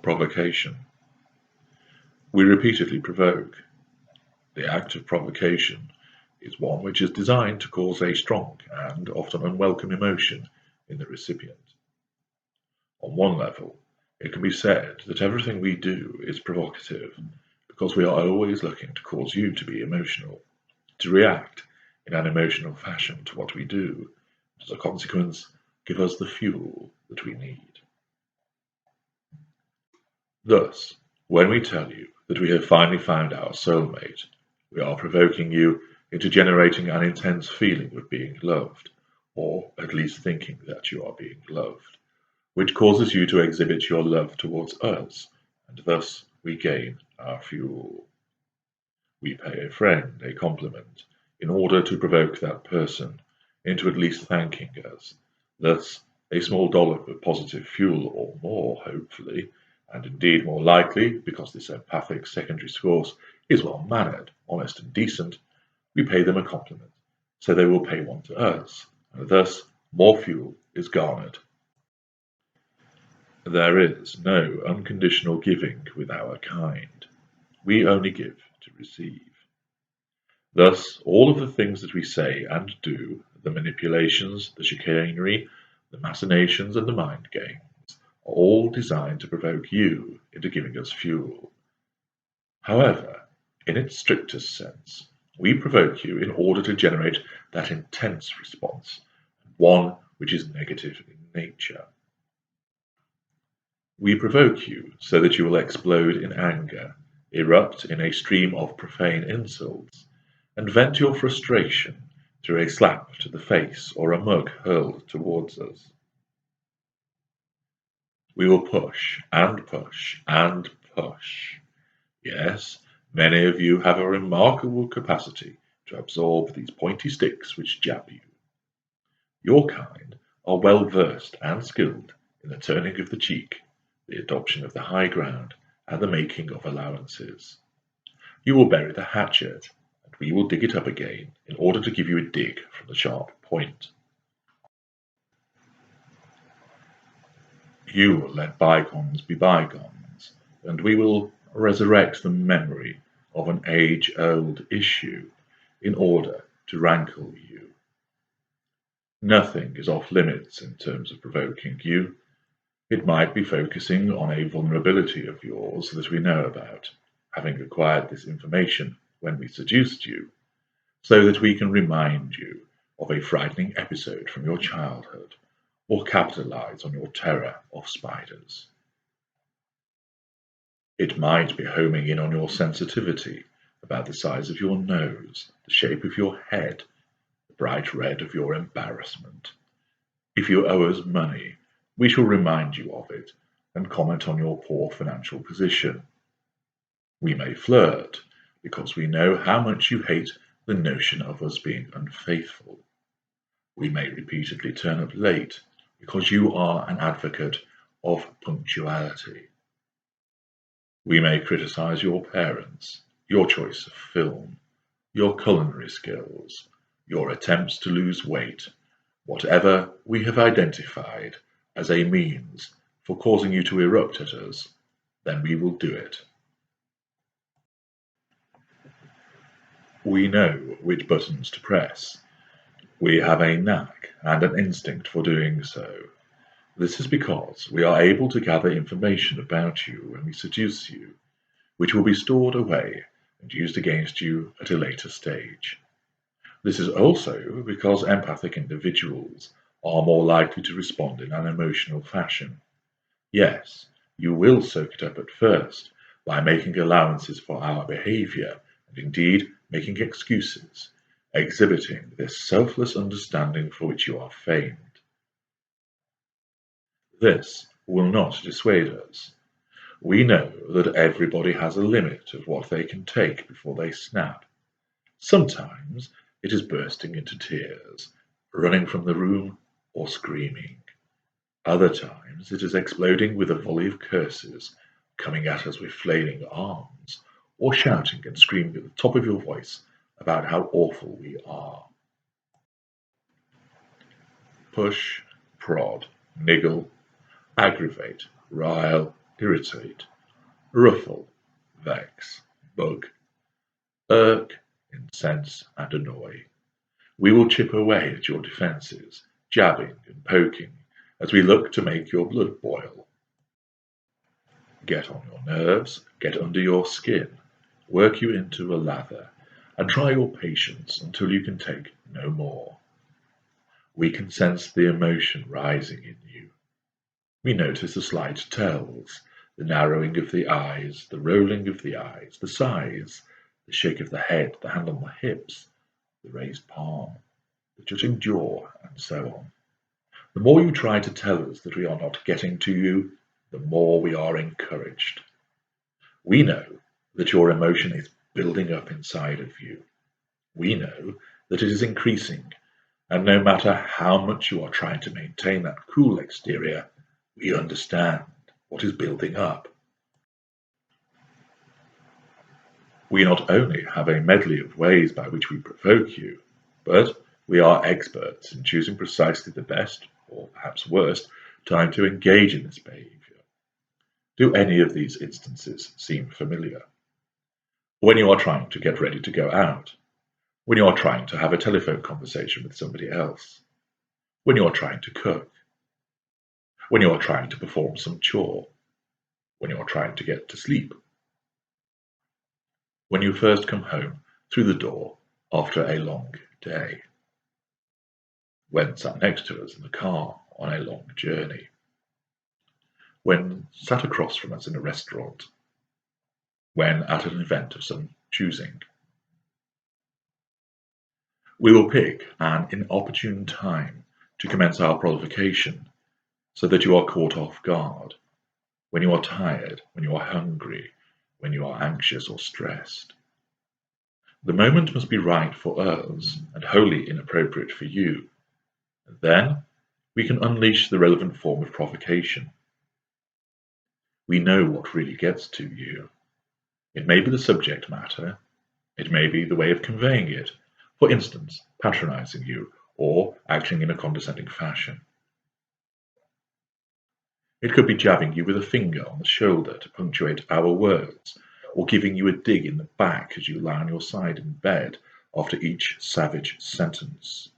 Provocation. We repeatedly provoke. The act of provocation is one which is designed to cause a strong and often unwelcome emotion in the recipient. On one level, it can be said that everything we do is provocative because we are always looking to cause you to be emotional, to react in an emotional fashion to what we do, and as a consequence, give us the fuel that we need. Thus, when we tell you that we have finally found our soulmate, we are provoking you into generating an intense feeling of being loved, or at least thinking that you are being loved, which causes you to exhibit your love towards us, and thus we gain our fuel. We pay a friend a compliment in order to provoke that person into at least thanking us. Thus, a small dollop of positive fuel or more, hopefully, and indeed more likely, because this empathic secondary source is well-mannered, honest and decent, we pay them a compliment, so they will pay one to us, and thus more fuel is garnered. There is no unconditional giving with our kind. We only give to receive. Thus, all of the things that we say and do, the manipulations, the chicanery, the machinations, and the mind games, are all designed to provoke you into giving us fuel. However, in its strictest sense, we provoke you in order to generate that intense response, one which is negative in nature. We provoke you so that you will explode in anger, erupt in a stream of profane insults, and vent your frustration through a slap to the face or a mug hurled towards us. We will push and push and push. Yes, many of you have a remarkable capacity to absorb these pointy sticks which jab you. Your kind are well versed and skilled in the turning of the cheek, the adoption of the high ground, and the making of allowances. You will bury the hatchet, and we will dig it up again in order to give you a dig from the sharp point. You will let bygones be bygones, and we will resurrect the memory of an age-old issue in order to rankle you. Nothing is off limits in terms of provoking you. It might be focusing on a vulnerability of yours that we know about, having acquired this information when we seduced you, so that we can remind you of a frightening episode from your childhood, or capitalize on your terror of spiders. It might be homing in on your sensitivity about the size of your nose, the shape of your head, the bright red of your embarrassment. If you owe us money, we shall remind you of it and comment on your poor financial position. We may flirt, because we know how much you hate the notion of us being unfaithful. We may repeatedly turn up late, because you are an advocate of punctuality. We may criticize your parents, your choice of film, your culinary skills, your attempts to lose weight, whatever we have identified as a means for causing you to erupt at us, then we will do it. We know which buttons to press. We have a knack and an instinct for doing so. This is because we are able to gather information about you when we seduce you, which will be stored away and used against you at a later stage. This is also because empathic individuals are more likely to respond in an emotional fashion. Yes, you will soak it up at first by making allowances for our behavior and indeed making excuses, exhibiting this selfless understanding for which you are famed. This will not dissuade us. We know that everybody has a limit of what they can take before they snap. Sometimes it is bursting into tears, running from the room, or screaming. Other times it is exploding with a volley of curses, coming at us with flailing arms, or shouting and screaming at the top of your voice about how awful we are. Push, prod, niggle, aggravate, rile, irritate, ruffle, vex, bug, irk, incense, and annoy. We will chip away at your defences, jabbing and poking, as we look to make your blood boil. Get on your nerves, get under your skin, work you into a lather, and try your patience until you can take no more. We can sense the emotion rising in you. We notice the slight tells, the narrowing of the eyes, the rolling of the eyes, the sighs, the shake of the head, the hand on the hips, the raised palm, the jutting jaw, and so on. The more you try to tell us that we are not getting to you, the more we are encouraged. We know that your emotion is building up inside of you. We know that it is increasing, and no matter how much you are trying to maintain that cool exterior, we understand what is building up. We not only have a medley of ways by which we provoke you, but we are experts in choosing precisely the best, or perhaps worst, time to engage in this behavior. Do any of these instances seem familiar? When you are trying to get ready to go out, when you are trying to have a telephone conversation with somebody else, when you are trying to cook, when you are trying to perform some chore, when you are trying to get to sleep, when you first come home through the door after a long day, when sat next to us in the car on a long journey, when sat across from us in a restaurant, when at an event of some choosing. We will pick an inopportune time to commence our provocation, so that you are caught off guard, when you are tired, when you are hungry, when you are anxious or stressed. The moment must be right for us and wholly inappropriate for you, and then we can unleash the relevant form of provocation. We know what really gets to you. It may be the subject matter, it may be the way of conveying it, for instance, patronizing you or acting in a condescending fashion. It could be jabbing you with a finger on the shoulder to punctuate our words, or giving you a dig in the back as you lie on your side in bed after each savage sentence.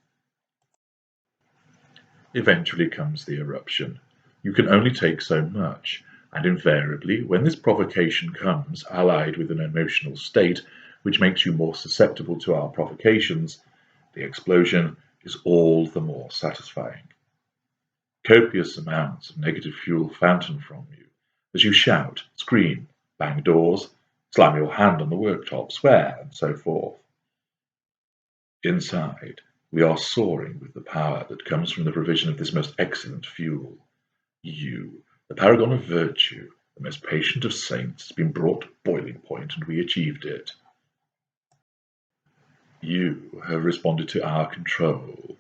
Eventually comes the eruption. You can only take so much, and invariably, when this provocation comes allied with an emotional state which makes you more susceptible to our provocations, the explosion is all the more satisfying. Copious amounts of negative fuel fountain from you as you shout, scream, bang doors, slam your hand on the worktop, swear, and so forth. Inside, we are soaring with the power that comes from the provision of this most excellent fuel. You, the paragon of virtue, the most patient of saints, has been brought to boiling point, and we achieved it. You have responded to our control.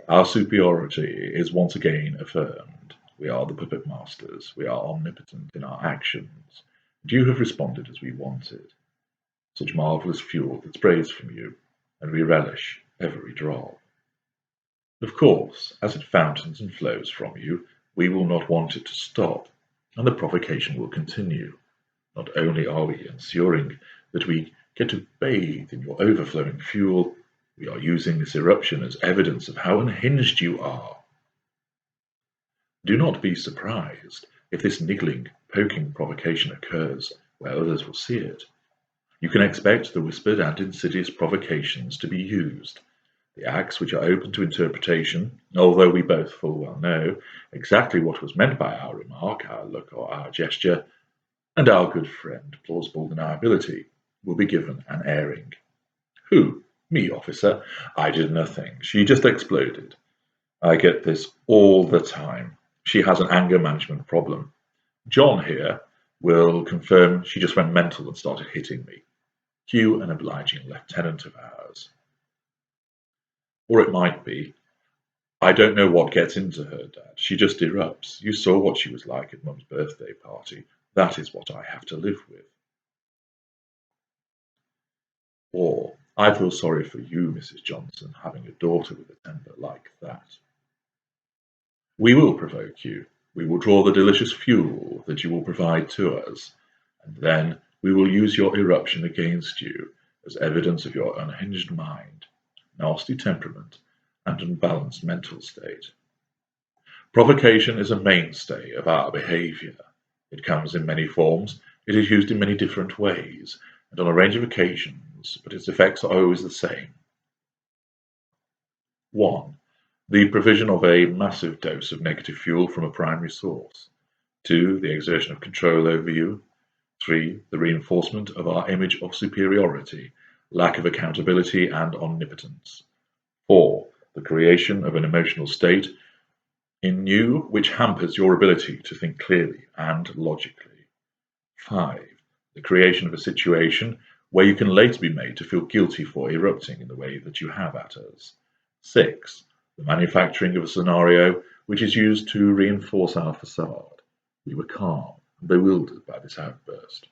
Our superiority is once again affirmed. We are the puppet masters. We are omnipotent in our actions. And you have responded as we wanted. Such marvellous fuel that sprays from you, and we relish every drop. Of course, as it fountains and flows from you, we will not want it to stop, and the provocation will continue. Not only are we ensuring that we get to bathe in your overflowing fuel, we are using this eruption as evidence of how unhinged you are. Do not be surprised if this niggling, poking provocation occurs where others will see it. You can expect the whispered and insidious provocations to be used, the acts which are open to interpretation, although we both full well know exactly what was meant by our remark, our look, or our gesture, and our good friend, plausible deniability, will be given an airing. Who? Me, officer? I did nothing. She just exploded. I get this all the time. She has an anger management problem. John here will confirm she just went mental and started hitting me. Cue an obliging lieutenant of ours. Or it might be, I don't know what gets into her, Dad. She just erupts. You saw what she was like at Mum's birthday party. That is what I have to live with. Or, I feel sorry for you, Mrs. Johnson, having a daughter with a temper like that. We will provoke you. We will draw the delicious fuel that you will provide to us, and then we will use your eruption against you as evidence of your unhinged mind, nasty temperament, and unbalanced mental state. Provocation is a mainstay of our behavior. It comes in many forms, it is used in many different ways, and on a range of occasions, but its effects are always the same. 1. The provision of a massive dose of negative fuel from a primary source. 2. The exertion of control over you. 3. The reinforcement of our image of superiority, lack of accountability, and omnipotence. 4. The creation of an emotional state in you which hampers your ability to think clearly and logically. 5. The creation of a situation where you can later be made to feel guilty for erupting in the way that you have at us. 6. The manufacturing of a scenario which is used to reinforce our facade. We were calm and bewildered by this outburst.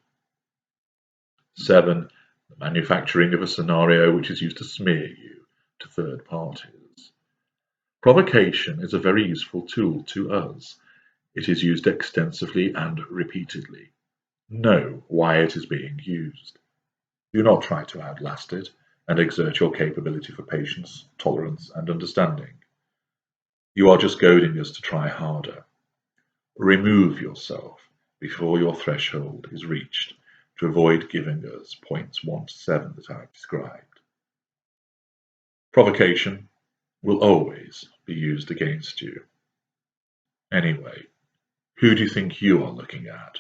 7. The manufacturing of a scenario which is used to smear you to third parties. Provocation is a very useful tool to us. It is used extensively and repeatedly. Know why it is being used. Do not try to outlast it and exert your capability for patience, tolerance, and understanding. You are just goading us to try harder. Remove yourself before your threshold is reached to avoid giving us points 1 to 7 that I've described. Provocation will always be used against you. Anyway, who do you think you are looking at?